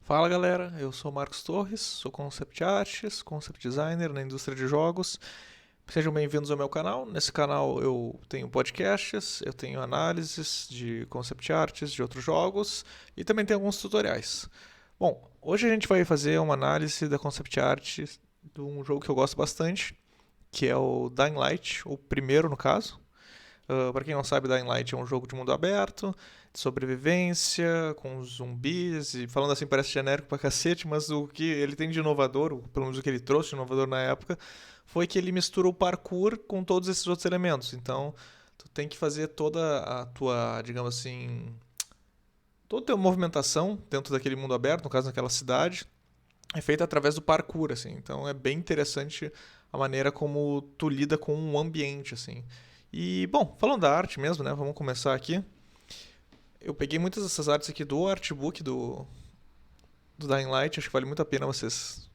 Fala galera, eu sou Marcos Torres, sou concept artist, concept designer na indústria de jogos. Sejam bem-vindos ao meu canal. Nesse canal eu tenho podcasts, eu tenho análises de concept arts de outros jogos e também tenho alguns tutoriais. Bom, hoje a gente vai fazer uma análise da concept art de um jogo que eu gosto bastante, que é o Dying Light, o primeiro no caso. Para quem não sabe, Dying Light é um jogo de mundo aberto, de sobrevivência, com zumbis, e falando assim parece genérico pra cacete, mas o que ele tem de inovador, pelo menos o que ele trouxe de inovador na época, foi que ele mistura o parkour com todos esses outros elementos. Então, tu tem que fazer toda a tua, digamos assim, toda a tua movimentação dentro daquele mundo aberto, no caso naquela cidade, é feita através do parkour, assim. Então é bem interessante a maneira como tu lida com o ambiente, assim. E, bom, falando da arte mesmo, né? Vamos começar aqui. Eu peguei muitas dessas artes aqui do artbook do Dying Light. Acho que vale muito a pena vocês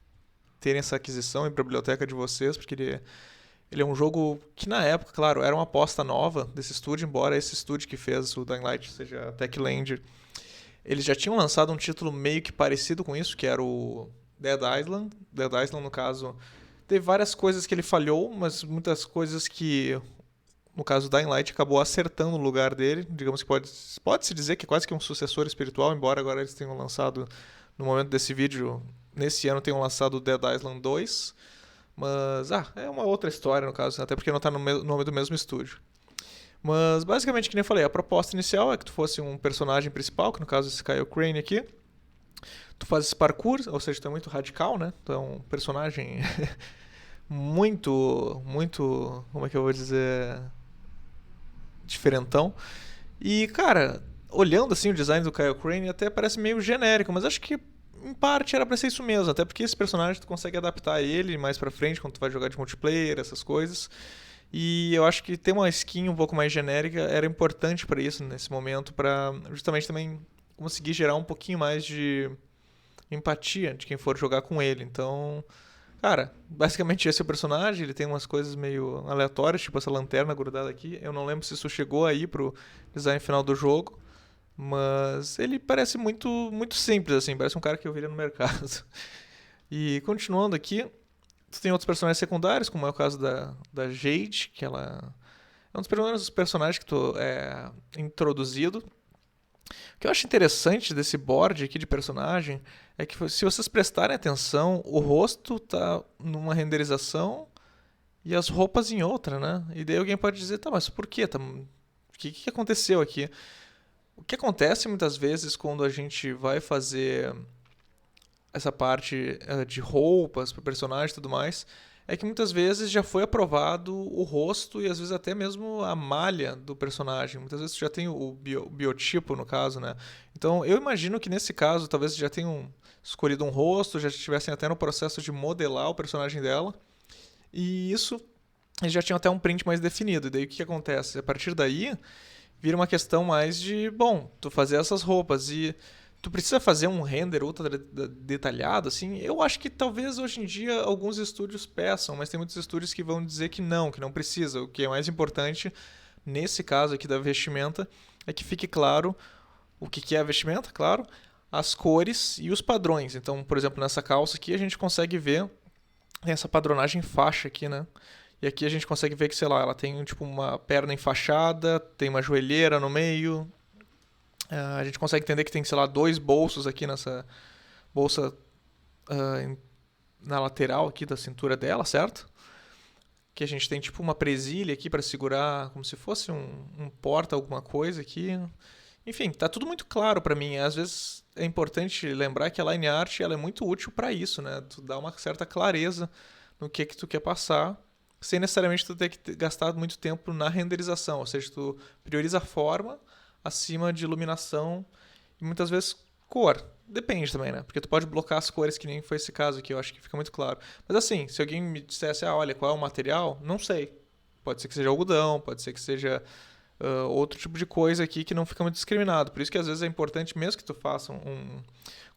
terem essa aquisição para a biblioteca de vocês, porque ele é um jogo que na época, claro, era uma aposta nova desse estúdio, embora esse estúdio que fez o Dying Light seja a Techland. Eles já tinham lançado um título meio que parecido com isso, que era o Dead Island. Dead Island, no caso, teve várias coisas que ele falhou, mas muitas coisas que, no caso do Dying Light, acabou acertando o lugar dele. Digamos que pode-se dizer que é quase que um sucessor espiritual, embora agora eles tenham lançado, no momento desse vídeo, nesse ano tenham lançado o Dead Island 2. Mas, é uma outra história no caso, até porque não está no nome do mesmo estúdio. Mas, basicamente, que nem eu falei, a proposta inicial é que tu fosse um personagem principal, que no caso esse Kyle Crane aqui. Tu faz esse parkour, ou seja, tu é muito radical, né? Tu é um personagem muito, como é que eu vou dizer, diferentão. E, cara, olhando assim o design do Kyle Crane, até parece meio genérico, mas acho que em parte era pra ser isso mesmo, até porque esse personagem tu consegue adaptar ele mais pra frente quando tu vai jogar de multiplayer, essas coisas. E eu acho que ter uma skin um pouco mais genérica era importante pra isso nesse momento, pra justamente também conseguir gerar um pouquinho mais de empatia de quem for jogar com ele. Então, cara, basicamente esse é o personagem, ele tem umas coisas meio aleatórias, tipo essa lanterna grudada aqui. Eu não lembro se isso chegou aí pro design final do jogo, mas ele parece muito simples, assim, parece um cara que eu viria no mercado. E continuando aqui, tu tem outros personagens secundários, como é o caso da Jade, que ela é um dos primeiros personagens que tu é introduzido. O que eu acho interessante desse board aqui de personagem é que se vocês prestarem atenção, o rosto tá numa renderização e as roupas em outra, né? E daí alguém pode dizer, tá, mas por quê? O que aconteceu aqui? O que acontece muitas vezes quando a gente vai fazer essa parte de roupas para personagem e tudo mais, é que muitas vezes já foi aprovado o rosto e às vezes até mesmo a malha do personagem. Muitas vezes já tem o biotipo, no caso, né? Então eu imagino que nesse caso talvez já tenham escolhido um rosto, já estivessem até no processo de modelar o personagem dela. E isso eles já tinham até um print mais definido. E daí o que acontece? A partir daí vira uma questão mais de, bom, tu fazer essas roupas e tu precisa fazer um render ultra detalhado, assim. Eu acho que talvez hoje em dia alguns estúdios peçam, mas tem muitos estúdios que vão dizer que não precisa. O que é mais importante nesse caso aqui da vestimenta é que fique claro o que é a vestimenta, claro, as cores e os padrões. Então, por exemplo, nessa calça aqui a gente consegue ver essa padronagem faixa aqui, né? E aqui a gente consegue ver que, sei lá, ela tem tipo uma perna enfaixada, tem uma joelheira no meio. A gente consegue entender que tem, sei lá, dois bolsos aqui nessa bolsa na lateral aqui da cintura dela, certo? Que a gente tem tipo uma presilha aqui para segurar, como se fosse um porta alguma coisa aqui. Enfim, tá tudo muito claro para mim. Às vezes é importante lembrar que a line art ela é muito útil para isso, né? Tu dá uma certa clareza no que tu quer passar, sem necessariamente tu ter que gastar muito tempo na renderização. Ou seja, tu prioriza a forma acima de iluminação e muitas vezes cor. Depende também, né? Porque tu pode blocar as cores, que nem foi esse caso aqui, eu acho que fica muito claro. Mas assim, se alguém me dissesse, olha, qual é o material? Não sei. Pode ser que seja algodão, pode ser que seja outro tipo de coisa aqui que não fica muito discriminado. Por isso que às vezes é importante, mesmo que tu faça um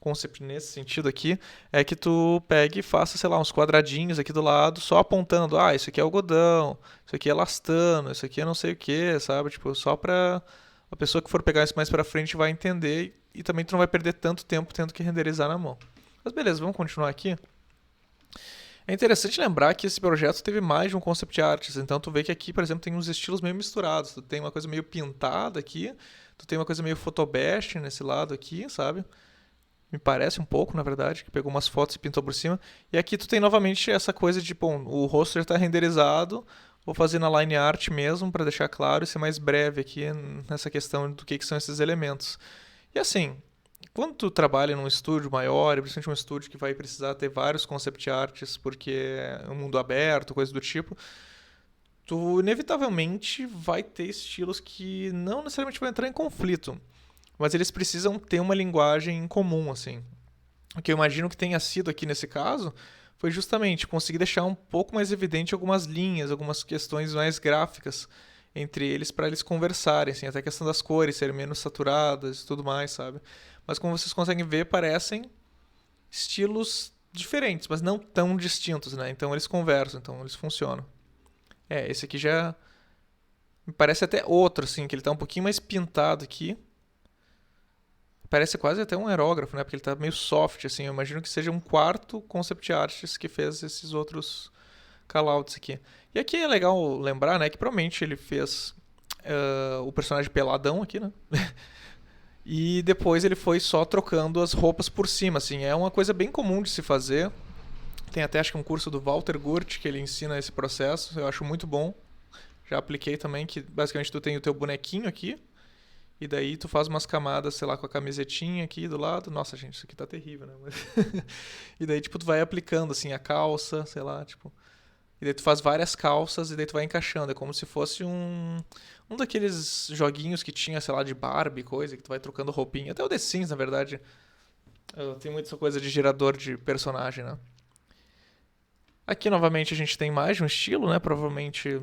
concept nesse sentido aqui, é que tu pegue e faça, sei lá, uns quadradinhos aqui do lado, só apontando, isso aqui é algodão, isso aqui é elastano, isso aqui é não sei o que, sabe? Tipo, só pra a pessoa que for pegar isso mais pra frente vai entender e também tu não vai perder tanto tempo tendo que renderizar na mão. Mas beleza, vamos continuar aqui. É interessante lembrar que esse projeto teve mais de um concept artist, então tu vê que aqui, por exemplo, tem uns estilos meio misturados. Tu tem uma coisa meio pintada aqui, tu tem uma coisa meio photobashing nesse lado aqui, sabe? Me parece um pouco, na verdade, que pegou umas fotos e pintou por cima. E aqui tu tem novamente essa coisa de, bom, o rosto já está renderizado, vou fazer na line art mesmo para deixar claro e ser mais breve aqui nessa questão do que são esses elementos. E assim, quando tu trabalha num estúdio maior, principalmente um estúdio que vai precisar ter vários concept arts, porque é um mundo aberto, coisa do tipo, tu inevitavelmente vai ter estilos que não necessariamente vão entrar em conflito, mas eles precisam ter uma linguagem em comum, assim. O que eu imagino que tenha sido aqui nesse caso foi justamente conseguir deixar um pouco mais evidente algumas linhas, algumas questões mais gráficas entre eles para eles conversarem, assim, até a questão das cores serem menos saturadas e tudo mais, sabe? Mas como vocês conseguem ver, parecem estilos diferentes, mas não tão distintos, né? Então eles conversam, então eles funcionam. Esse aqui já me parece até outro, assim, que ele tá um pouquinho mais pintado aqui. Parece quase até um aerógrafo, né? Porque ele tá meio soft, assim. Eu imagino que seja um quarto concept artist que fez esses outros callouts aqui. E aqui é legal lembrar, né? Que provavelmente ele fez o personagem peladão aqui, né? E depois ele foi só trocando as roupas por cima, assim. É uma coisa bem comum de se fazer. Tem até, acho que um curso do Walter Gurt que ele ensina esse processo. Eu acho muito bom. Já apliquei também, que basicamente tu tem o teu bonequinho aqui. E daí tu faz umas camadas, sei lá, com a camisetinha aqui do lado. Nossa, gente, isso aqui tá terrível, né? E daí, tipo, tu vai aplicando, assim, a calça, sei lá, tipo... E daí tu faz várias calças e daí tu vai encaixando. É como se fosse um daqueles joguinhos que tinha, sei lá, de Barbie, coisa, que tu vai trocando roupinha. Até o The Sims, na verdade. Tem muita essa coisa de gerador de personagem, né? Aqui, novamente, a gente tem mais de um estilo, né? Provavelmente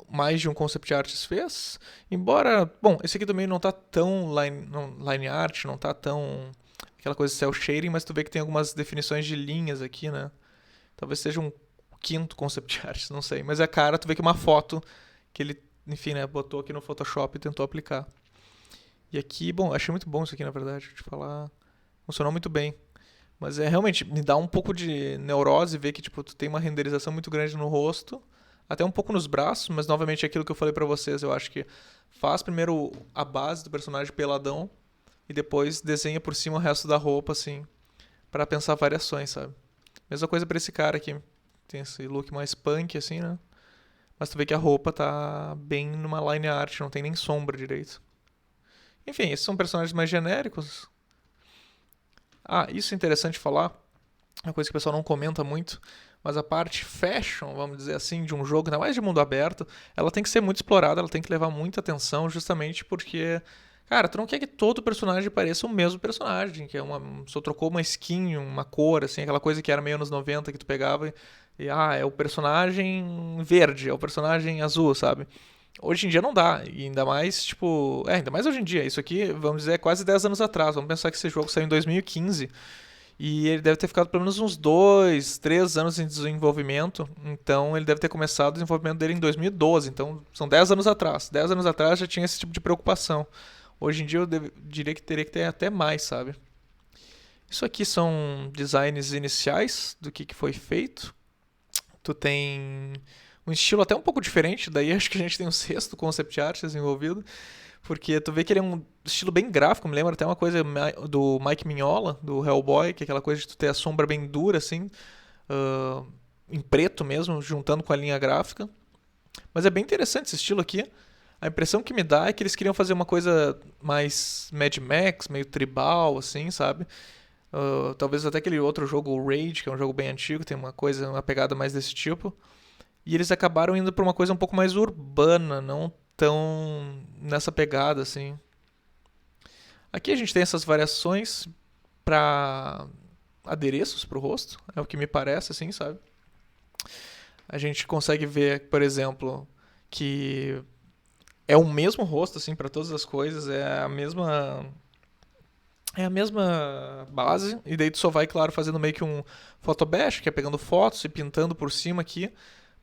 mais de um concept artist fez. Embora, bom, esse aqui também não tá tão line art, não tá tão aquela coisa de cel shading, mas tu vê que tem algumas definições de linhas aqui, né? Talvez seja um quinto concept art, não sei. Mas é cara, tu vê que é uma foto que ele, enfim, né, botou aqui no Photoshop e tentou aplicar. E aqui, bom, achei muito bom isso aqui, na verdade, de falar. Funcionou muito bem. Mas realmente, me dá um pouco de neurose ver que, tipo, tu tem uma renderização muito grande no rosto, até um pouco nos braços, mas novamente é aquilo que eu falei pra vocês, eu acho que faz primeiro a base do personagem peladão e depois desenha por cima o resto da roupa, assim, pra pensar variações, sabe? Mesma coisa pra esse cara aqui. Tem esse look mais punk, assim, né? Mas tu vê que a roupa tá bem numa line art, não tem nem sombra direito. Enfim, esses são personagens mais genéricos. Isso é interessante falar. É uma coisa que o pessoal não comenta muito. Mas a parte fashion, vamos dizer assim, de um jogo, ainda mais de mundo aberto, ela tem que ser muito explorada, ela tem que levar muita atenção, justamente porque, cara, tu não quer que todo personagem pareça o mesmo personagem, que só trocou uma skin, uma cor, assim, aquela coisa que era meio anos 90 que tu pegava é o personagem verde, é o personagem azul, sabe? Hoje em dia não dá, e ainda mais, tipo, ainda mais hoje em dia, isso aqui, vamos dizer, é quase 10 anos atrás, vamos pensar que esse jogo saiu em 2015, e ele deve ter ficado pelo menos uns 2, 3 anos em desenvolvimento. Então ele deve ter começado o desenvolvimento dele em 2012. Então são 10 anos atrás. 10 anos atrás já tinha esse tipo de preocupação. Hoje em dia eu diria que teria que ter até mais, sabe? Isso aqui são designs iniciais do que foi feito. Tu tem um estilo até um pouco diferente. Daí acho que a gente tem um sexto concept art desenvolvido. Porque tu vê que ele é um estilo bem gráfico, me lembra até uma coisa do Mike Mignola, do Hellboy, que é aquela coisa de tu ter a sombra bem dura, assim, em preto mesmo, juntando com a linha gráfica. Mas é bem interessante esse estilo aqui. A impressão que me dá é que eles queriam fazer uma coisa mais Mad Max, meio tribal, assim, sabe? Talvez até aquele outro jogo, o Rage, que é um jogo bem antigo, tem uma pegada mais desse tipo. E eles acabaram indo pra uma coisa um pouco mais urbana, não tão nessa pegada, assim. Aqui a gente tem essas variações para adereços pro rosto, é o que me parece, assim, sabe? A gente consegue ver, por exemplo, que é o mesmo rosto, assim, para todas as coisas, é a mesma base, e daí tu só vai, claro, fazendo meio que um photobash, que é pegando fotos e pintando por cima aqui,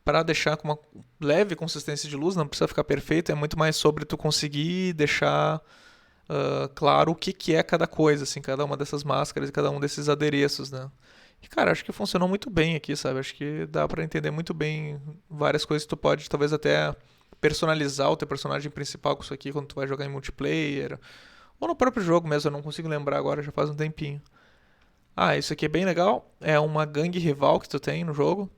para deixar com uma leve consistência de luz, não precisa ficar perfeito, é muito mais sobre tu conseguir deixar claro o que que é cada coisa, assim, cada uma dessas máscaras e cada um desses adereços, né? E, cara, acho que funcionou muito bem aqui, sabe? Acho que dá pra entender muito bem várias coisas que tu pode, talvez até personalizar o teu personagem principal com isso aqui quando tu vai jogar em multiplayer. Ou no próprio jogo mesmo, eu não consigo lembrar agora, já faz um tempinho. Ah, isso aqui é bem legal. É uma gangue rival que tu tem no jogo.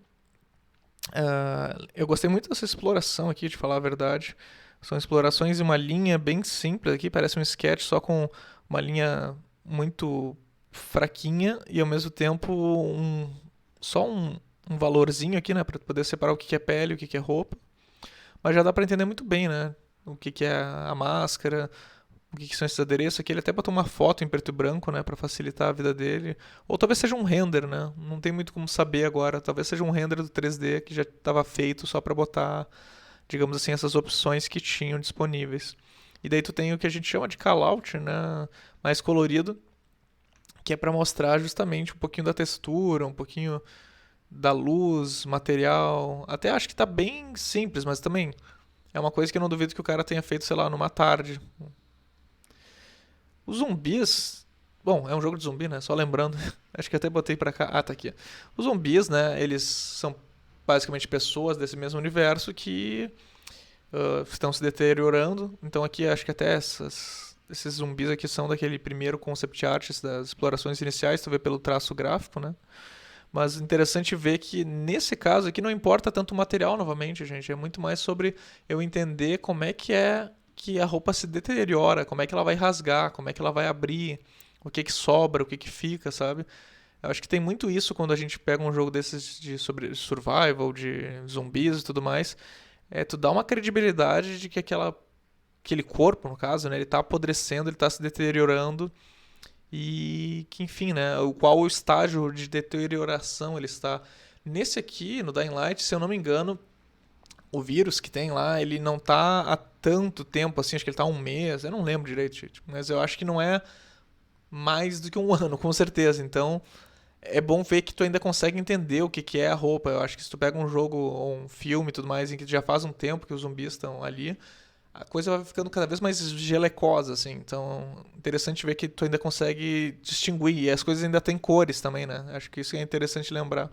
Eu gostei muito dessa exploração aqui, de falar a verdade. São explorações em uma linha bem simples aqui, parece um sketch só com uma linha muito fraquinha e ao mesmo tempo só um valorzinho aqui, né, para poder separar o que que é pele, e o que que é roupa. Mas já dá para entender muito bem, né, o que que é a máscara, o que que são esses adereços aqui. Ele até botou uma foto em preto e branco, né, para facilitar a vida dele. Ou talvez seja um render, né? Não tem muito como saber agora. Talvez seja um render do 3D que já estava feito só para botar, digamos assim, essas opções que tinham disponíveis. E daí tu tem o que a gente chama de callout, né, mais colorido, que é para mostrar justamente um pouquinho da textura, um pouquinho da luz, material. Até acho que tá bem simples, mas também é uma coisa que eu não duvido que o cara tenha feito, sei lá, numa tarde. Os zumbis. Bom, é um jogo de zumbi, né? Só lembrando. Acho que até botei pra cá. Ah, tá aqui. Os zumbis, né? Eles são basicamente pessoas desse mesmo universo que estão se deteriorando. Então aqui acho que até esses zumbis aqui são daquele primeiro concept art das explorações iniciais, tu vê pelo traço gráfico, né? Mas interessante ver que nesse caso aqui não importa tanto o material novamente, gente. É muito mais sobre eu entender como é que a roupa se deteriora, como é que ela vai rasgar, como é que ela vai abrir, o que que sobra, o que que fica, sabe? Eu acho que tem muito isso quando a gente pega um jogo desses de sobre survival, de zumbis e tudo mais. É tu dá uma credibilidade de que aquele corpo, no caso, né, ele tá apodrecendo, ele tá se deteriorando e que, enfim, né, qual o estágio de deterioração ele está. Nesse aqui, no Dying Light, se eu não me engano, o vírus que tem lá, ele não tá há tanto tempo assim, acho que ele tá há um mês, eu não lembro direito, gente, mas eu acho que não é mais do que um ano, com certeza. Então, é bom ver que tu ainda consegue entender o que que é a roupa. Eu acho que se tu pega um jogo ou um filme e tudo mais, em que já faz um tempo que os zumbis estão ali, a coisa vai ficando cada vez mais gelecosa, assim. Então, interessante ver que tu ainda consegue distinguir. E as coisas ainda têm cores também, né? Acho que isso é interessante lembrar.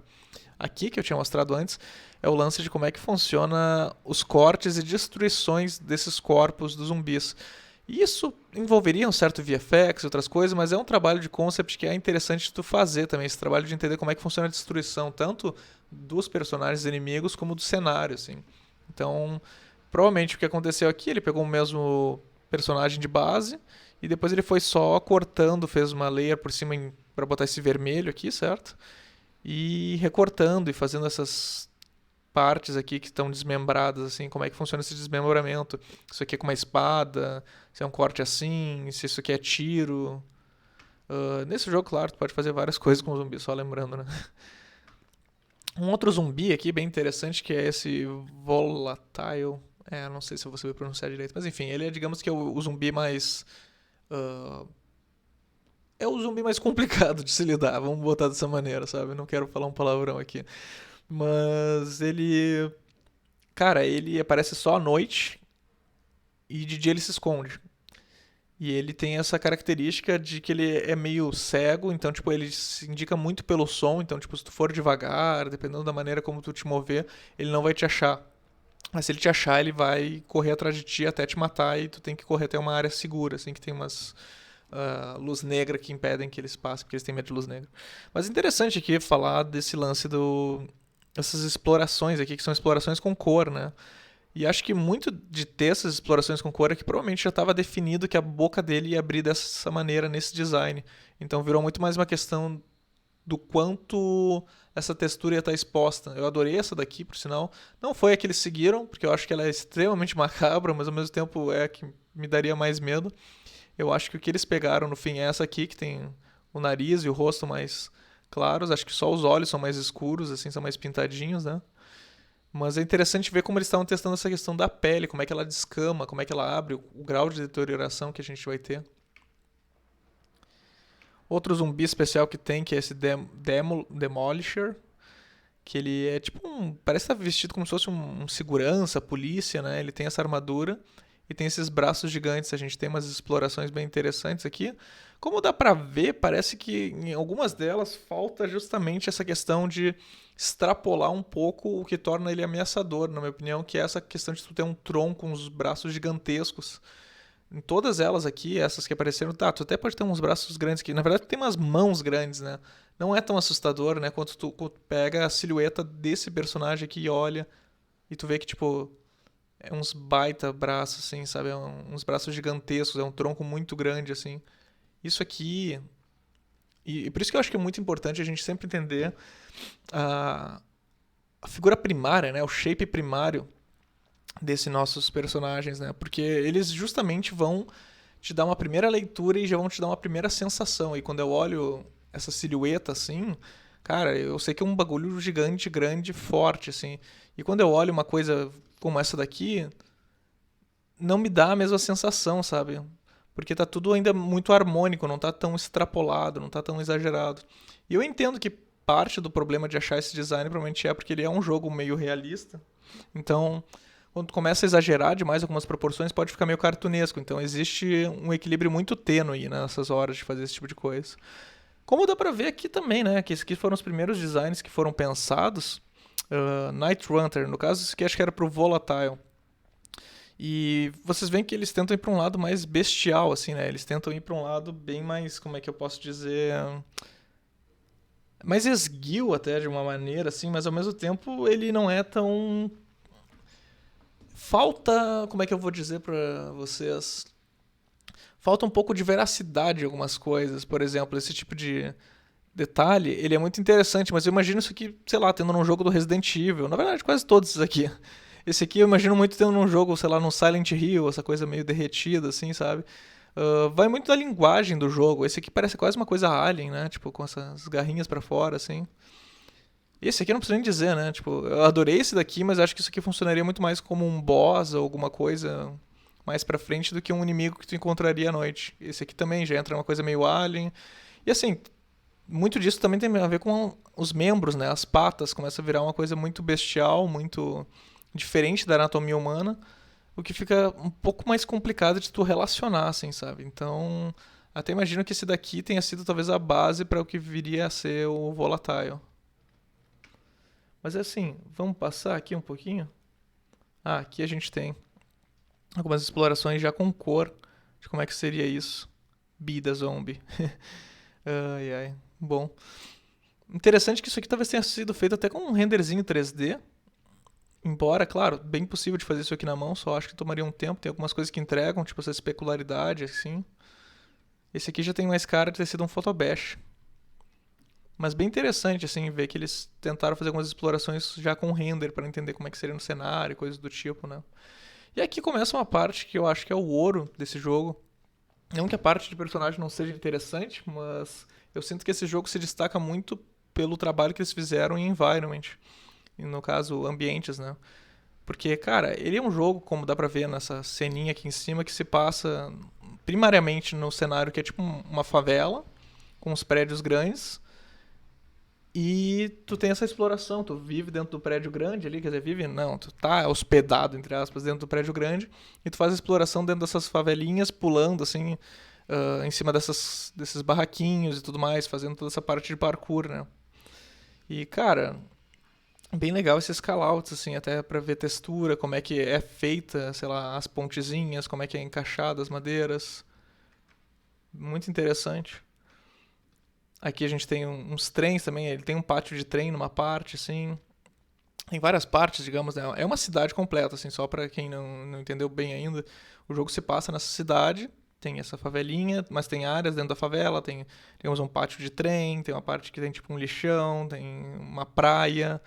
Aqui, que eu tinha mostrado antes, é o lance de como é que funciona os cortes e destruições desses corpos dos zumbis. E isso envolveria um certo VFX e outras coisas, mas é um trabalho de concept que é interessante tu fazer também, esse trabalho de entender como é que funciona a destruição, tanto dos personagens inimigos como do cenário, assim. Então, provavelmente o que aconteceu aqui, ele pegou o mesmo personagem de base e depois ele foi só cortando, fez uma layer por cima para botar esse vermelho aqui, certo? E recortando e fazendo essas partes aqui que estão desmembradas, assim, como é que funciona esse desmembramento. Isso aqui é com uma espada, se é um corte assim, se isso aqui é tiro. Nesse jogo, claro, tu pode fazer várias coisas com o zumbi, só lembrando, né? Um outro zumbi aqui bem interessante que é esse Volatile. Não sei se eu vou saber pronunciar direito, mas enfim, ele é, digamos que é o zumbi mais. ah, é o zumbi mais complicado de se lidar, vamos botar dessa maneira, sabe? Não quero falar um palavrão aqui. Mas ele. Cara, ele aparece só à noite e de dia ele se esconde. E ele tem essa característica de que ele é meio cego, então, tipo, ele se indica muito pelo som, então, tipo, se tu for devagar, dependendo da maneira como tu te mover, ele não vai te achar. Mas se ele te achar, ele vai correr atrás de ti até te matar e tu tem que correr até uma área segura, assim, que tem umas luz negra que impedem que eles passem, porque eles têm medo de luz negra. Mas interessante aqui falar desse lance essas explorações aqui, que são explorações com cor, né? E acho que muito de ter essas explorações com cor é que provavelmente já estava definido que a boca dele ia abrir dessa maneira nesse design. Então virou muito mais uma questão do quanto essa textura ia estar exposta. Eu adorei essa daqui, por sinal. Não foi a que eles seguiram, porque eu acho que ela é extremamente macabra, mas ao mesmo tempo é a que me daria mais medo. Eu acho que o que eles pegaram no fim é essa aqui, que tem o nariz e o rosto mais claros. Acho que só os olhos são mais escuros, assim, são mais pintadinhos, né? Mas é interessante ver como eles estavam testando essa questão da pele, como é que ela descama, como é que ela abre, o grau de deterioração que a gente vai ter. Outro zumbi especial que tem, que é esse Demolisher, que ele é tipo parece estar vestido como se fosse um segurança, polícia, né? Ele tem essa armadura e tem esses braços gigantes. A gente tem umas explorações bem interessantes aqui. Como dá pra ver, parece que em algumas delas falta justamente essa questão de extrapolar um pouco o que torna ele ameaçador, na minha opinião, que é essa questão de tu ter um tronco com os braços gigantescos. Em todas elas aqui, essas que apareceram, tá, tu até pode ter uns braços grandes que, na verdade, tu tem umas mãos grandes, né? Não é tão assustador, né, quando tu pega a silhueta desse personagem aqui e olha, e tu vê que, tipo, é uns baita braços, assim, sabe? Uns braços gigantescos, é um tronco muito grande, assim. Isso aqui. E por isso que eu acho que é muito importante a gente sempre entender a, a figura primária, né? O shape primário desses nossos personagens, né? Porque eles justamente vão te dar uma primeira leitura e já vão te dar uma primeira sensação. E quando eu olho essa silhueta assim, cara, eu sei que é um bagulho gigante, grande, forte, assim. E quando eu olho uma coisa como essa daqui, não me dá a mesma sensação, sabe? Porque tá tudo ainda muito harmônico, não tá tão extrapolado, não tá tão exagerado. E eu entendo que parte do problema de achar esse design provavelmente é porque ele é um jogo meio realista. Então, quando começa a exagerar demais algumas proporções, pode ficar meio cartunesco. Então, existe um equilíbrio muito tênue nessas horas de fazer esse tipo de coisa. Como dá pra ver aqui também, né? Que esses aqui foram os primeiros designs que foram pensados. Night Runner, no caso, esse aqui acho que era pro Volatile. E vocês veem que eles tentam ir pra um lado mais bestial, assim, né? Eles tentam ir pra um lado bem mais, como é que eu posso dizer, mais esguio até de uma maneira, assim, mas ao mesmo tempo ele não é tão. Falta, como é que eu vou dizer pra vocês? Falta um pouco de veracidade em algumas coisas. Por exemplo, esse tipo de detalhe, ele é muito interessante, mas eu imagino isso aqui, sei lá, tendo num jogo do Resident Evil. Na verdade, quase todos esses aqui. Esse aqui eu imagino muito tendo num jogo, sei lá, num Silent Hill, essa coisa meio derretida, assim, sabe? Vai muito da linguagem do jogo. Esse aqui parece quase uma coisa alien, né? Tipo, com essas garrinhas pra fora, assim. Esse aqui eu não preciso nem dizer, né? Tipo, eu adorei esse daqui, mas acho que isso aqui funcionaria muito mais como um boss ou alguma coisa mais pra frente do que um inimigo que tu encontraria à noite. Esse aqui também já entra uma coisa meio alien. E assim, muito disso também tem a ver com os membros, né? As patas começa a virar uma coisa muito bestial, muito diferente da anatomia humana, o que fica um pouco mais complicado de tu relacionar, assim, sabe? Então, até imagino que esse daqui tenha sido talvez a base para o que viria a ser o Volatile. Mas assim, vamos passar aqui um pouquinho? Ah, aqui a gente tem algumas explorações já com cor de como é que seria isso. Bida Zombie. Ai, ai. Bom. Interessante que isso aqui talvez tenha sido feito até com um renderzinho 3D. Embora, claro, bem possível de fazer isso aqui na mão, só acho que tomaria um tempo. Tem algumas coisas que entregam, tipo essa especularidade, assim. Esse aqui já tem mais cara de ter sido um photobash. Mas bem interessante, assim, ver que eles tentaram fazer algumas explorações já com render para entender como é que seria no cenário, coisas do tipo, né? E aqui começa uma parte que eu acho que é o ouro desse jogo. Não que a parte de personagem não seja interessante, mas eu sinto que esse jogo se destaca muito pelo trabalho que eles fizeram em environment. E no caso, ambientes, né? Porque, cara, ele é um jogo, como dá pra ver nessa ceninha aqui em cima, que se passa primariamente no cenário que é tipo uma favela, com os prédios grandes. E tu tem essa exploração, tu vive dentro do prédio grande ali, quer dizer, vive não, tu tá hospedado, entre aspas, dentro do prédio grande, e tu faz a exploração dentro dessas favelinhas, pulando assim, em cima desses barraquinhos e tudo mais, fazendo toda essa parte de parkour, né? E, cara, bem legal esses callouts, assim, até pra ver textura, como é que é feita, sei lá, as pontezinhas, como é que é encaixada as madeiras. Muito interessante. Aqui a gente tem uns trens também, ele tem um pátio de trem numa parte, assim. Tem várias partes, digamos, né? É uma cidade completa, assim, só pra quem não entendeu bem ainda. O jogo se passa nessa cidade, tem essa favelinha, mas tem áreas dentro da favela, tem, digamos, um pátio de trem, tem uma parte que tem tipo um lixão, tem uma praia.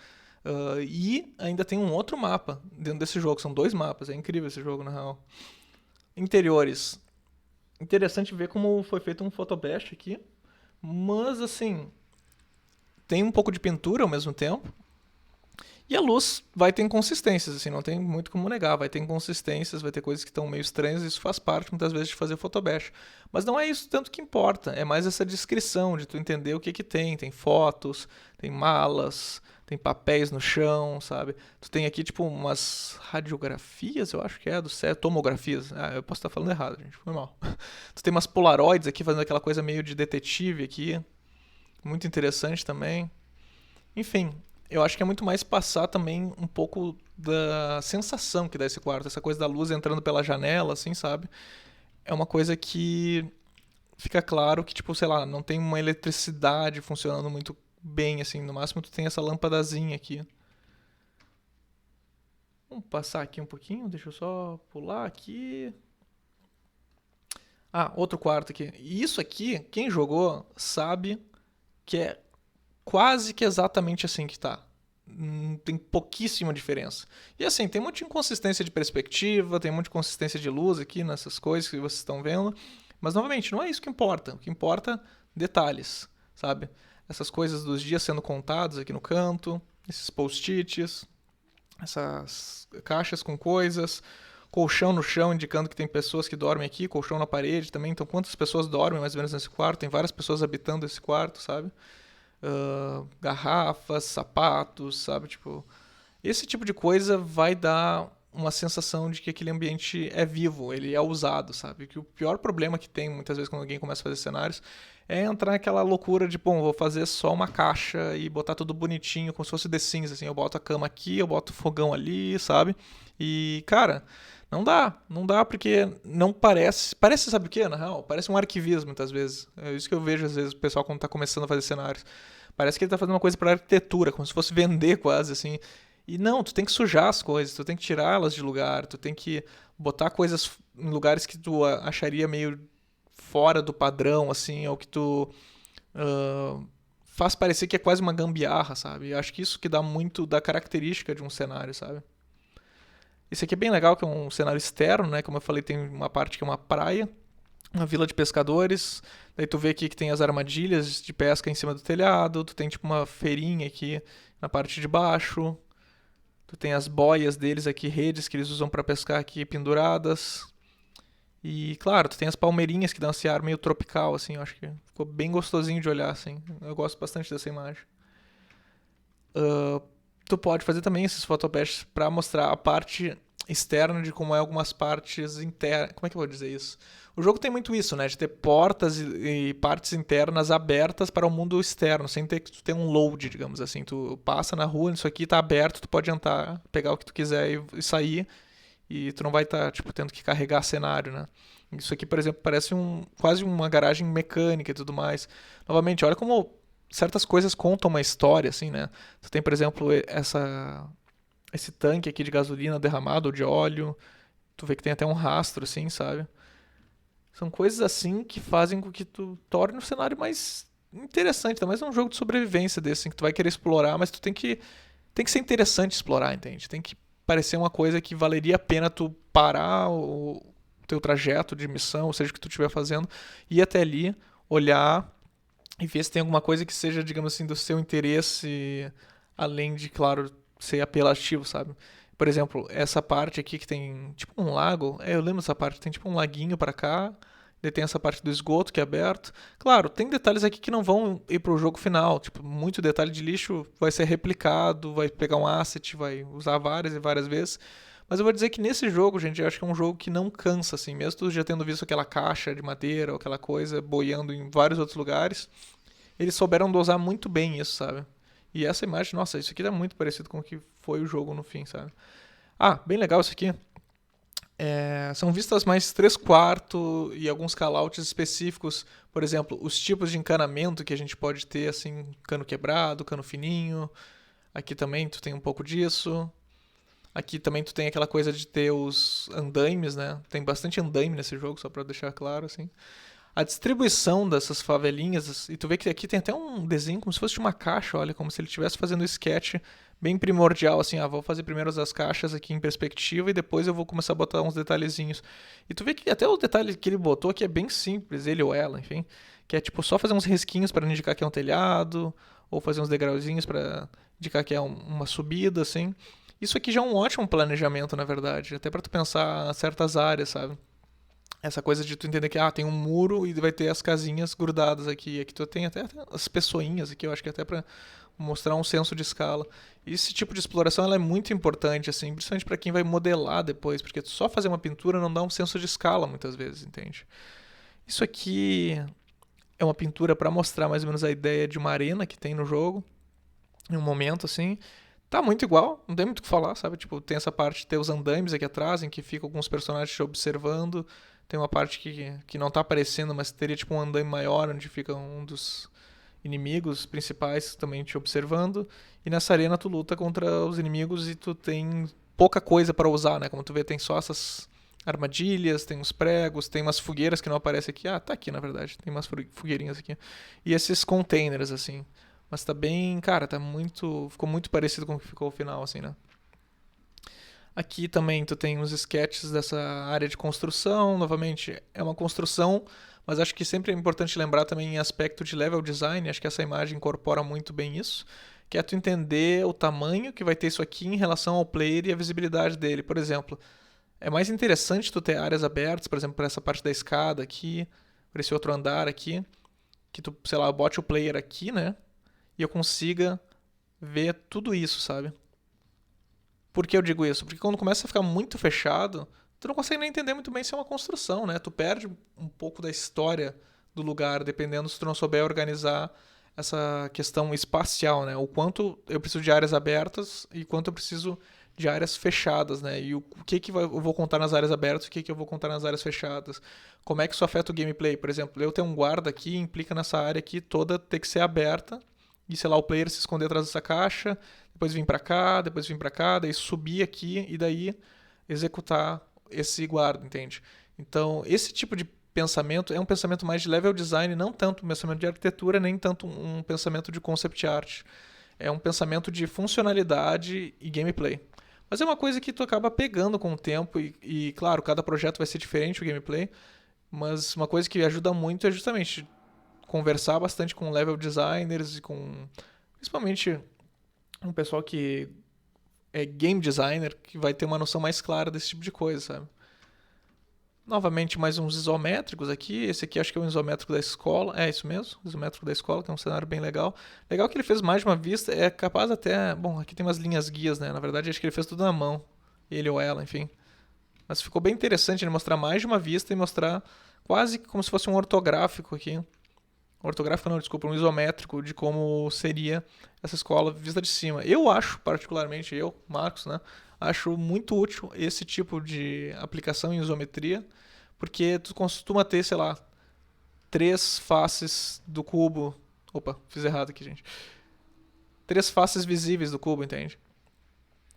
E ainda tem um outro mapa dentro desse jogo, são dois mapas, é incrível esse jogo, na real. Interiores. Interessante ver como foi feito um photobash aqui. Mas, assim, tem um pouco de pintura ao mesmo tempo. E a luz vai ter inconsistências, assim, não tem muito como negar. Vai ter inconsistências, vai ter coisas que estão meio estranhas, isso faz parte muitas vezes de fazer photobash. Mas não é isso tanto que importa, é mais essa descrição de tu entender o que que tem. Tem fotos, tem malas, tem papéis no chão, sabe? Tu tem aqui, tipo, umas radiografias, eu acho que é, do céu, tomografias. Ah, eu posso estar falando errado, gente, foi mal. Tu tem umas polaroids aqui, fazendo aquela coisa meio de detetive aqui. Muito interessante também. Enfim, eu acho que é muito mais passar também um pouco da sensação que dá esse quarto, essa coisa da luz entrando pela janela, assim, sabe? É uma coisa que fica claro que, tipo, sei lá, não tem uma eletricidade funcionando muito bem, assim, no máximo tu tem essa lâmpadazinha aqui. Vamos passar aqui um pouquinho, deixa eu só pular aqui. Ah, outro quarto aqui. E isso aqui, quem jogou sabe que é quase que exatamente assim que tá. Tem pouquíssima diferença. E assim, tem um monte de inconsistência de perspectiva, tem um monte de inconsistência de luz aqui nessas coisas que vocês estão vendo. Mas novamente, não é isso que importa. O que importa, detalhes, sabe? Essas coisas dos dias sendo contados aqui no canto, esses post-its, essas caixas com coisas, colchão no chão indicando que tem pessoas que dormem aqui, colchão na parede também. Então, quantas pessoas dormem mais ou menos nesse quarto? Tem várias pessoas habitando esse quarto, sabe? Garrafas, sapatos, sabe? Tipo, esse tipo de coisa vai dar uma sensação de que aquele ambiente é vivo, ele é usado, sabe? Que o pior problema que tem muitas vezes quando alguém começa a fazer cenários é entrar naquela loucura de, bom, vou fazer só uma caixa e botar tudo bonitinho, como se fosse The Sims, assim, eu boto a cama aqui, eu boto o fogão ali, sabe? E, cara, não dá porque não parece, sabe o que, na real? Parece um arquivismo muitas vezes. É isso que eu vejo às vezes o pessoal quando tá começando a fazer cenários. Parece que ele tá fazendo uma coisa pra arquitetura, como se fosse vender quase, assim. E não, tu tem que sujar as coisas, tu tem que tirá-las de lugar, tu tem que botar coisas em lugares que tu acharia meio fora do padrão, assim, ou que tu faz parecer que é quase uma gambiarra, sabe? E acho que isso que dá muito da característica de um cenário, sabe? Esse aqui é bem legal, que é um cenário externo, né? Como eu falei, tem uma parte que é uma praia, uma vila de pescadores. Daí tu vê aqui que tem as armadilhas de pesca em cima do telhado, tu tem tipo uma feirinha aqui na parte de baixo. Tu tem as boias deles aqui, redes que eles usam pra pescar aqui penduradas. E claro, tu tem as palmeirinhas que dão esse ar meio tropical, assim, eu acho que ficou bem gostosinho de olhar, assim. Eu gosto bastante dessa imagem. Tu pode fazer também esses photobashes pra mostrar a parte externa de como é algumas partes internas. Como é que eu vou dizer isso? O jogo tem muito isso, né? De ter portas e partes internas abertas para o mundo externo, sem ter que ter um load, digamos assim. Tu passa na rua, isso aqui tá aberto, tu pode entrar, pegar o que tu quiser e sair. E tu não vai estar, tipo, tendo que carregar cenário, né? Isso aqui, por exemplo, parece quase uma garagem mecânica e tudo mais. Novamente, olha como certas coisas contam uma história, assim, né? Tu tem, por exemplo, esse tanque aqui de gasolina derramado ou de óleo. Tu vê que tem até um rastro, assim, sabe? São coisas assim que fazem com que tu torne o cenário mais interessante. Ainda mais num jogo de sobrevivência desse, assim, que tu vai querer explorar, mas tu tem que ser interessante explorar, entende? Tem que parecer uma coisa que valeria a pena tu parar o teu trajeto de missão, ou seja, o que tu estiver fazendo, ir até ali, olhar e ver se tem alguma coisa que seja, digamos assim, do seu interesse, além de, claro, ser apelativo, sabe? Por exemplo, essa parte aqui que tem tipo um lago, eu lembro dessa parte, tem tipo um laguinho pra cá, daí tem essa parte do esgoto que é aberto. Claro, tem detalhes aqui que não vão ir pro jogo final, tipo, muito detalhe de lixo vai ser replicado, vai pegar um asset, vai usar várias e várias vezes. Mas eu vou dizer que nesse jogo, gente, eu acho que é um jogo que não cansa, assim, mesmo tu já tendo visto aquela caixa de madeira ou aquela coisa boiando em vários outros lugares, eles souberam dosar muito bem isso, sabe? E essa imagem, nossa, isso aqui tá muito parecido com o que foi o jogo no fim, sabe? Ah, bem legal isso aqui. São vistas mais 3 quartos e alguns callouts específicos. Por exemplo, os tipos de encanamento que a gente pode ter, assim, cano quebrado, cano fininho. Aqui também tu tem um pouco disso. Aqui também tu tem aquela coisa de ter os andaimes, né? Tem bastante andaime nesse jogo, só pra deixar claro, assim. A distribuição dessas favelinhas, e tu vê que aqui tem até um desenho como se fosse de uma caixa, olha, como se ele estivesse fazendo um sketch bem primordial, assim, vou fazer primeiro as caixas aqui em perspectiva e depois eu vou começar a botar uns detalhezinhos. E tu vê que até o detalhe que ele botou aqui é bem simples, ele ou ela, enfim, que é tipo só fazer uns risquinhos para indicar que é um telhado, ou fazer uns degrauzinhos para indicar que é uma subida, assim. Isso aqui já é um ótimo planejamento, na verdade, até para tu pensar certas áreas, sabe? Essa coisa de tu entender que tem um muro e vai ter as casinhas grudadas aqui. Aqui tu tem até as pessoinhas aqui, eu acho que até pra mostrar um senso de escala. Esse tipo de exploração ela é muito importante, assim, principalmente para quem vai modelar depois, porque só fazer uma pintura não dá um senso de escala muitas vezes, entende? Isso aqui é uma pintura para mostrar mais ou menos a ideia de uma arena que tem no jogo, em um momento assim. Tá muito igual, não tem muito o que falar, sabe? Tipo, tem essa parte de ter os andames aqui atrás, em que ficam alguns personagens te observando. Tem uma parte que não tá aparecendo, mas teria tipo um andame maior, onde fica um dos inimigos principais também te observando. E nessa arena tu luta contra os inimigos e tu tem pouca coisa para usar, né? Como tu vê, tem só essas armadilhas, tem uns pregos, tem umas fogueiras que não aparecem aqui. Tá aqui na verdade, tem umas fogueirinhas aqui. E esses containers, assim. Mas tá bem, cara, tá muito. Ficou muito parecido com o que ficou o final, assim, né? Aqui também tu tem uns sketches dessa área de construção. Novamente, é uma construção, mas acho que sempre é importante lembrar também em aspecto de level design. Acho que essa imagem incorpora muito bem isso. Que é tu entender o tamanho que vai ter isso aqui em relação ao player e a visibilidade dele. Por exemplo, é mais interessante tu ter áreas abertas, por exemplo, para essa parte da escada aqui, para esse outro andar aqui, que tu, sei lá, bote o player aqui, né? E eu consiga ver tudo isso, sabe? Por que eu digo isso? Porque quando começa a ficar muito fechado, tu não consegue nem entender muito bem se é uma construção, né? Tu perde um pouco da história do lugar, dependendo se tu não souber organizar essa questão espacial, né? O quanto eu preciso de áreas abertas e quanto eu preciso de áreas fechadas, né? E o que eu vou contar nas áreas abertas e o que eu vou contar nas áreas fechadas. Como é que isso afeta o gameplay? Por exemplo, eu ter um guarda aqui implica nessa área aqui toda ter que ser aberta e, sei lá, o player se esconder atrás dessa caixa, depois vir pra cá, depois vir pra cá, daí subir aqui e daí executar esse guarda, entende? Então, esse tipo de pensamento é um pensamento mais de level design, não tanto um pensamento de arquitetura, nem tanto um pensamento de concept art. É um pensamento de funcionalidade e gameplay. Mas é uma coisa que tu acaba pegando com o tempo e claro, cada projeto vai ser diferente o gameplay, mas uma coisa que ajuda muito é justamente conversar bastante com level designers e com principalmente um pessoal que é game designer, que vai ter uma noção mais clara desse tipo de coisa, sabe? Novamente, mais uns isométricos aqui. Esse aqui acho que é um isométrico da escola. É isso mesmo, isométrico da escola, que é um cenário bem legal. Legal que ele fez mais de uma vista. É capaz até... Bom, aqui tem umas linhas guias, né? Na verdade, acho que ele fez tudo na mão. Ele ou ela, enfim. Mas ficou bem interessante ele mostrar mais de uma vista e mostrar quase como se fosse um ortográfico aqui. Ortográfico não, desculpa, um isométrico de como seria essa escola vista de cima. Eu acho, particularmente, Marcos, né? Acho muito útil esse tipo de aplicação em isometria, porque tu costuma ter, sei lá, três faces do cubo. Opa, fiz errado aqui, gente. Três faces visíveis do cubo, entende?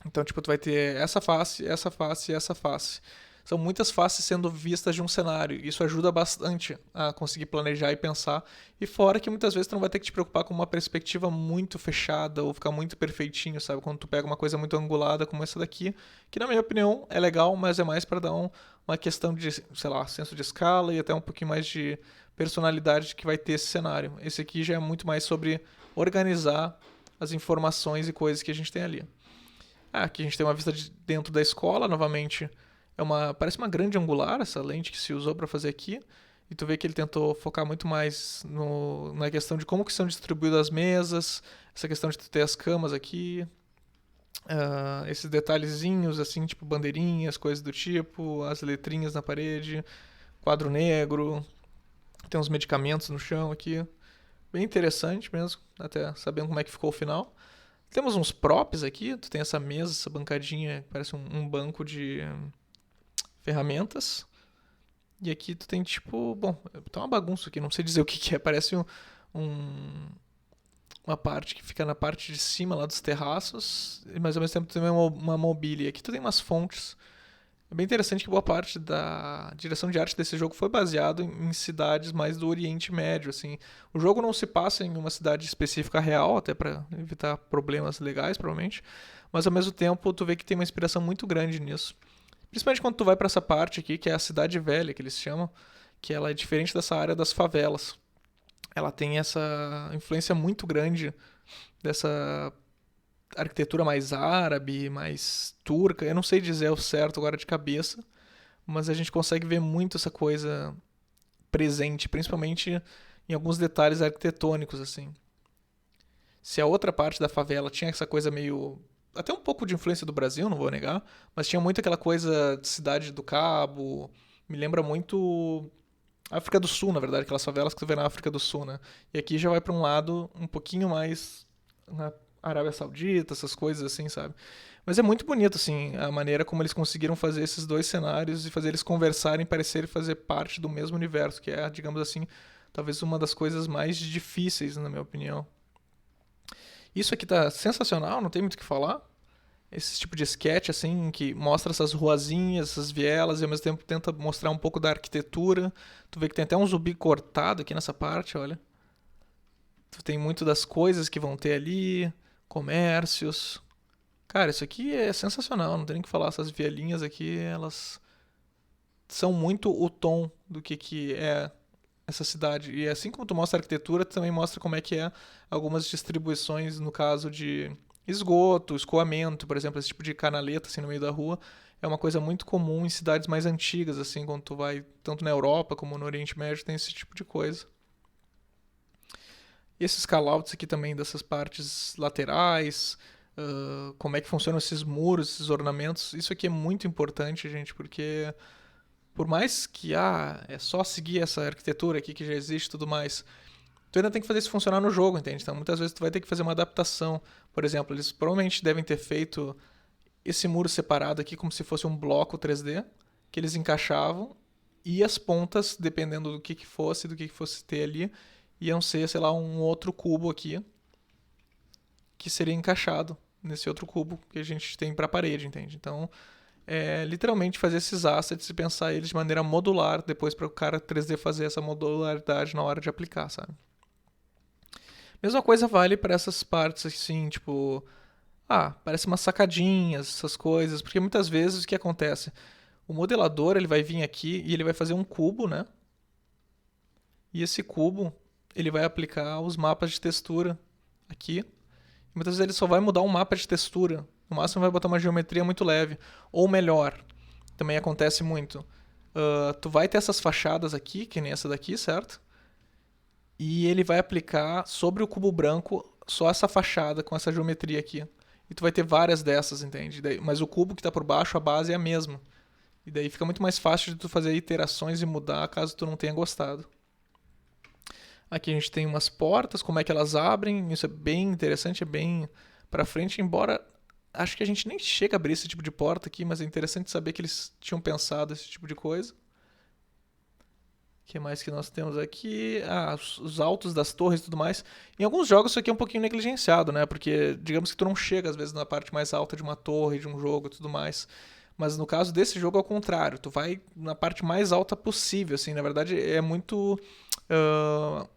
Então, tipo, tu vai ter essa face, essa face e essa face. São muitas faces sendo vistas de um cenário. Isso ajuda bastante a conseguir planejar e pensar. E fora que muitas vezes tu não vai ter que te preocupar com uma perspectiva muito fechada ou ficar muito perfeitinho, sabe? Quando tu pega uma coisa muito angulada como essa daqui, que na minha opinião é legal, mas é mais para dar uma questão de, sei lá, senso de escala e até um pouquinho mais de personalidade que vai ter esse cenário. Esse aqui já é muito mais sobre organizar as informações e coisas que a gente tem ali. Aqui a gente tem uma vista de dentro da escola, novamente parece uma grande angular essa lente que se usou para fazer aqui. E tu vê que ele tentou focar muito mais na questão de como que são distribuídas as mesas, essa questão de tu ter as camas aqui, esses detalhezinhos assim, tipo bandeirinhas, coisas do tipo, as letrinhas na parede, quadro negro, tem uns medicamentos no chão aqui. Bem interessante mesmo, até sabendo como é que ficou o final. Temos uns props aqui, tu tem essa mesa, essa bancadinha, parece um banco de ferramentas. E aqui tu tem tipo, bom, tá uma bagunça aqui, não sei dizer o que é, parece uma parte que fica na parte de cima lá dos terraços, mas ao mesmo tempo tu tem uma mobília. Aqui tu tem umas fontes. É bem interessante que boa parte da direção de arte desse jogo foi baseado em cidades mais do Oriente Médio, assim. O jogo não se passa em uma cidade específica real, até para evitar problemas legais, provavelmente, mas ao mesmo tempo tu vê que tem uma inspiração muito grande nisso. Principalmente quando tu vai para essa parte aqui, que é a Cidade Velha, que eles chamam, que ela é diferente dessa área das favelas. ela tem essa influência muito grande dessa arquitetura mais árabe, mais turca. Eu não sei dizer o certo agora de cabeça, mas a gente consegue ver muito essa coisa presente, principalmente em alguns detalhes arquitetônicos, assim. Se a outra parte da favela tinha essa coisa meio. Até um pouco de influência do Brasil, não vou negar, mas tinha muito aquela coisa de Cidade do Cabo. Me lembra muito África do Sul, na verdade, aquelas favelas que tu vê na África do Sul, né? E aqui já vai pra um lado um pouquinho mais na Arábia Saudita, essas coisas assim, sabe? Mas é muito bonito, assim, a maneira como eles conseguiram fazer esses dois cenários e fazer eles conversarem, parecerem fazer parte do mesmo universo, que é, digamos assim, talvez uma das coisas mais difíceis, na minha opinião. Isso aqui tá sensacional, não tem muito o que falar. Esse tipo de sketch, assim, que mostra essas ruazinhas, essas vielas, e ao mesmo tempo tenta mostrar um pouco da arquitetura. Tu vê que tem até um zumbi cortado aqui nessa parte, olha. Tu tem muito das coisas que vão ter ali, comércios. Cara, isso aqui é sensacional, não tem nem o que falar. Essas vielinhas aqui, elas são muito o tom do que é essa cidade. E assim como tu mostra a arquitetura, tu também mostra como é que é algumas distribuições, no caso de esgoto, escoamento, por exemplo, esse tipo de canaleta assim no meio da rua. É uma coisa muito comum em cidades mais antigas, assim, quando tu vai tanto na Europa como no Oriente Médio, tem esse tipo de coisa. E esses callouts aqui também dessas partes laterais, como é que funcionam esses muros, esses ornamentos. Isso aqui é muito importante, gente, porque por mais que é só seguir essa arquitetura aqui que já existe e tudo mais, tu ainda tem que fazer isso funcionar no jogo, entende? Então muitas vezes tu vai ter que fazer uma adaptação. Por exemplo, eles provavelmente devem ter feito esse muro separado aqui como se fosse um bloco 3D, que eles encaixavam, e as pontas, dependendo do que fosse, do que fosse ter ali, iam ser, sei lá, um outro cubo aqui, que seria encaixado nesse outro cubo que a gente tem para a parede, entende? Então, literalmente fazer esses assets e pensar eles de maneira modular, depois para o cara 3D fazer essa modularidade na hora de aplicar, sabe? Mesma coisa vale para essas partes assim, tipo, parece umas sacadinhas, essas coisas, porque muitas vezes o que acontece? O modelador, ele vai vir aqui e ele vai fazer um cubo, né? E esse cubo, ele vai aplicar os mapas de textura aqui. E muitas vezes ele só vai mudar um mapa de textura. No máximo vai botar uma geometria muito leve. Ou melhor, também acontece muito. Tu vai ter essas fachadas aqui, que nem essa daqui, certo? E ele vai aplicar sobre o cubo branco só essa fachada com essa geometria aqui. E tu vai ter várias dessas, entende? Mas o cubo que está por baixo, a base é a mesma. E daí fica muito mais fácil de tu fazer iterações e mudar caso tu não tenha gostado. Aqui a gente tem umas portas, como é que elas abrem. Isso é bem interessante, é bem pra frente, embora acho que a gente nem chega a abrir esse tipo de porta aqui, mas é interessante saber que eles tinham pensado esse tipo de coisa. O que mais que nós temos aqui? Os altos das torres e tudo mais. Em alguns jogos isso aqui é um pouquinho negligenciado, né? Porque digamos que tu não chega às vezes na parte mais alta de uma torre, de um jogo e tudo mais. Mas no caso desse jogo é o contrário. Tu vai na parte mais alta possível, assim. Na verdade uh,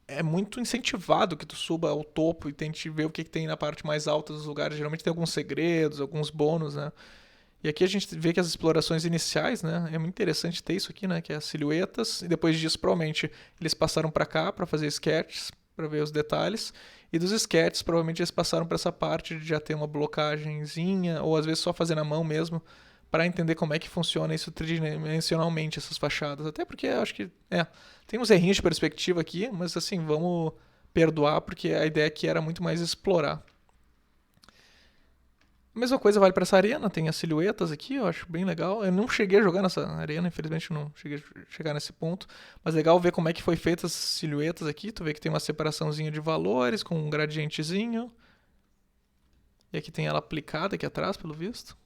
é muito incentivado que tu suba ao topo e tente ver o que tem na parte mais alta dos lugares. Geralmente tem alguns segredos, alguns bônus, né? E aqui a gente vê que as explorações iniciais, né? É muito interessante ter isso aqui, né? Que é as silhuetas. E depois disso, provavelmente, eles passaram para cá para fazer sketches, para ver os detalhes. E dos sketches, provavelmente eles passaram para essa parte de já ter uma blocagenzinha, ou às vezes só fazer na mão mesmo, para entender como é que funciona isso tridimensionalmente, essas fachadas. Até porque eu acho que, tem uns errinhos de perspectiva aqui, mas assim, vamos perdoar, porque a ideia aqui era muito mais explorar. A mesma coisa vale para essa arena, tem as silhuetas aqui, eu acho bem legal. Eu não cheguei a jogar nessa arena, infelizmente não cheguei a chegar nesse ponto. Mas legal ver como é que foi feita as silhuetas aqui. Tu vê que tem uma separaçãozinha de valores, com um gradientezinho. E aqui tem ela aplicada aqui atrás, pelo visto.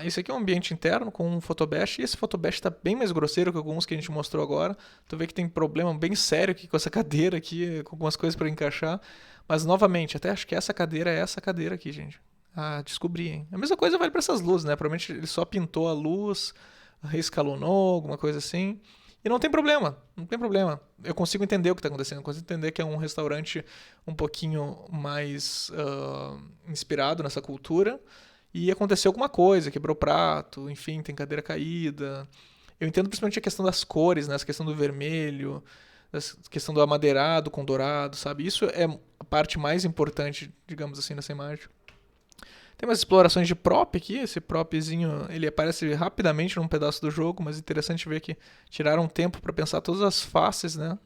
Esse aqui é um ambiente interno com um photobash, e esse photobash está bem mais grosseiro que alguns que a gente mostrou agora. Tu vê que tem problema bem sério aqui com essa cadeira aqui, com algumas coisas para encaixar. Mas novamente, até acho que essa cadeira é essa cadeira aqui, gente. Descobri, hein? A mesma coisa vale para essas luzes, né? Provavelmente ele só pintou a luz, reescalonou, alguma coisa assim. E não tem problema, não tem problema. Eu consigo entender o que está acontecendo, eu consigo entender que é um restaurante um pouquinho mais inspirado nessa cultura. E aconteceu alguma coisa, quebrou o prato, enfim, tem cadeira caída. Eu entendo principalmente a questão das cores, né? Essa questão do vermelho, essa questão do amadeirado com dourado, sabe? Isso é a parte mais importante, digamos assim, nessa imagem. Tem umas explorações de prop aqui, esse propzinho, ele aparece rapidamente num pedaço do jogo, mas é interessante ver que tiraram um tempo para pensar todas as faces, né?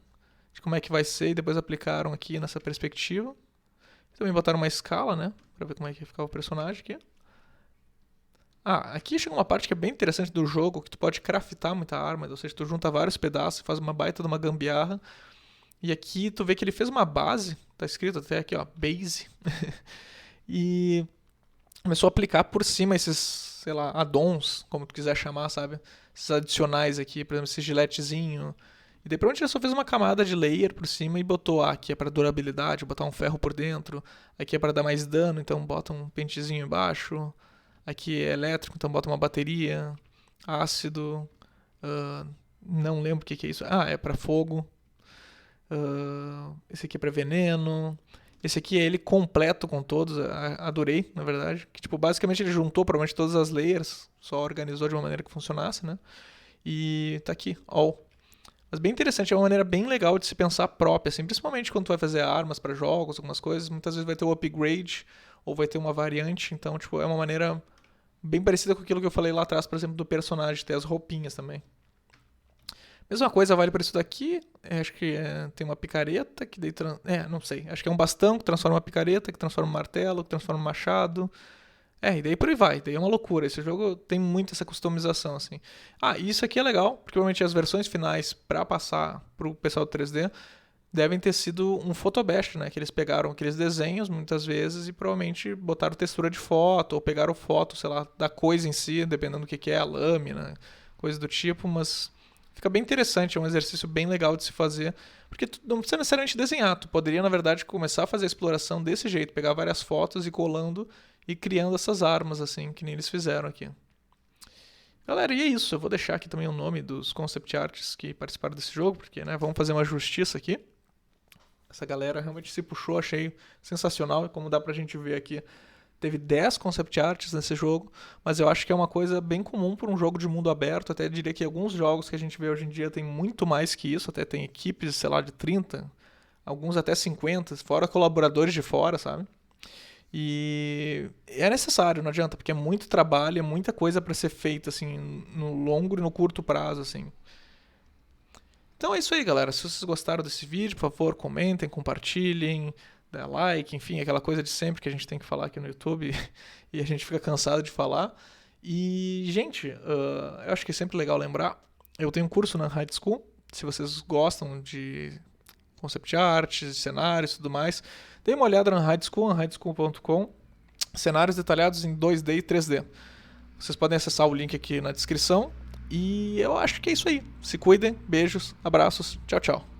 De como é que vai ser e depois aplicaram aqui nessa perspectiva. Também botaram uma escala, né? Pra ver como é que ficava o personagem aqui. Aqui chega uma parte que é bem interessante do jogo, que tu pode craftar muita arma, ou seja, tu junta vários pedaços, faz uma baita de uma gambiarra. E aqui tu vê que ele fez uma base, tá escrito até aqui, ó, base. E começou a aplicar por cima esses, sei lá, addons, como tu quiser chamar, sabe? Esses adicionais aqui, por exemplo, esse giletezinho. E daí provavelmente ele só fez uma camada de layer por cima e botou, aqui é para durabilidade, botar um ferro por dentro. Aqui é para dar mais dano, então bota um pentezinho embaixo. Aqui é elétrico, então bota uma bateria. Ácido. Não lembro o que é isso. É para fogo. Esse aqui é para veneno. Esse aqui é ele completo com todos. Adorei, na verdade. Que, tipo, basicamente ele juntou provavelmente todas as layers. Só organizou de uma maneira que funcionasse, né? E tá aqui, all. Mas bem interessante, é uma maneira bem legal de se pensar própria, assim, principalmente quando tu vai fazer armas para jogos, algumas coisas, muitas vezes vai ter o upgrade ou vai ter uma variante, então tipo, é uma maneira bem parecida com aquilo que eu falei lá atrás, por exemplo, do personagem, ter as roupinhas também. Mesma coisa vale para isso daqui, acho que tem uma picareta que daí, não sei, acho que é um bastão que transforma uma picareta, que transforma um martelo, que transforma um machado. E daí por aí vai, daí é uma loucura. Esse jogo tem muito essa customização, assim. E isso aqui é legal, porque provavelmente as versões finais para passar pro pessoal do 3D devem ter sido um photobash, né? Que eles pegaram aqueles desenhos muitas vezes e provavelmente botaram textura de foto, ou pegaram foto, sei lá, da coisa em si, dependendo do que é, a lâmina, coisa do tipo, mas fica bem interessante, é um exercício bem legal de se fazer, porque tu não precisa necessariamente desenhar, tu poderia, na verdade, começar a fazer a exploração desse jeito, pegar várias fotos e colando e criando essas armas, assim, que nem eles fizeram aqui. Galera, e é isso. Eu vou deixar aqui também o nome dos concept arts que participaram desse jogo, porque, né, vamos fazer uma justiça aqui. Essa galera realmente se puxou, achei sensacional. E como dá pra gente ver aqui, teve 10 concept arts nesse jogo, mas eu acho que é uma coisa bem comum para um jogo de mundo aberto. Até diria que alguns jogos que a gente vê hoje em dia tem muito mais que isso, até tem equipes, sei lá, de 30, alguns até 50, fora colaboradores de fora, sabe? E é necessário, não adianta, porque é muito trabalho, é muita coisa para ser feita assim no longo e no curto prazo, assim. Então é isso aí, galera. Se vocês gostaram desse vídeo, por favor, comentem, compartilhem, dá like, enfim, aquela coisa de sempre que a gente tem que falar aqui no YouTube e a gente fica cansado de falar. E, gente, eu acho que é sempre legal lembrar, eu tenho um curso na High School, se vocês gostam de concept art, cenários e tudo mais, dê uma olhada na High School, highschool.com, cenários detalhados em 2D e 3D. Vocês podem acessar o link aqui na descrição. E eu acho que é isso aí. Se cuidem, beijos, abraços, tchau, tchau.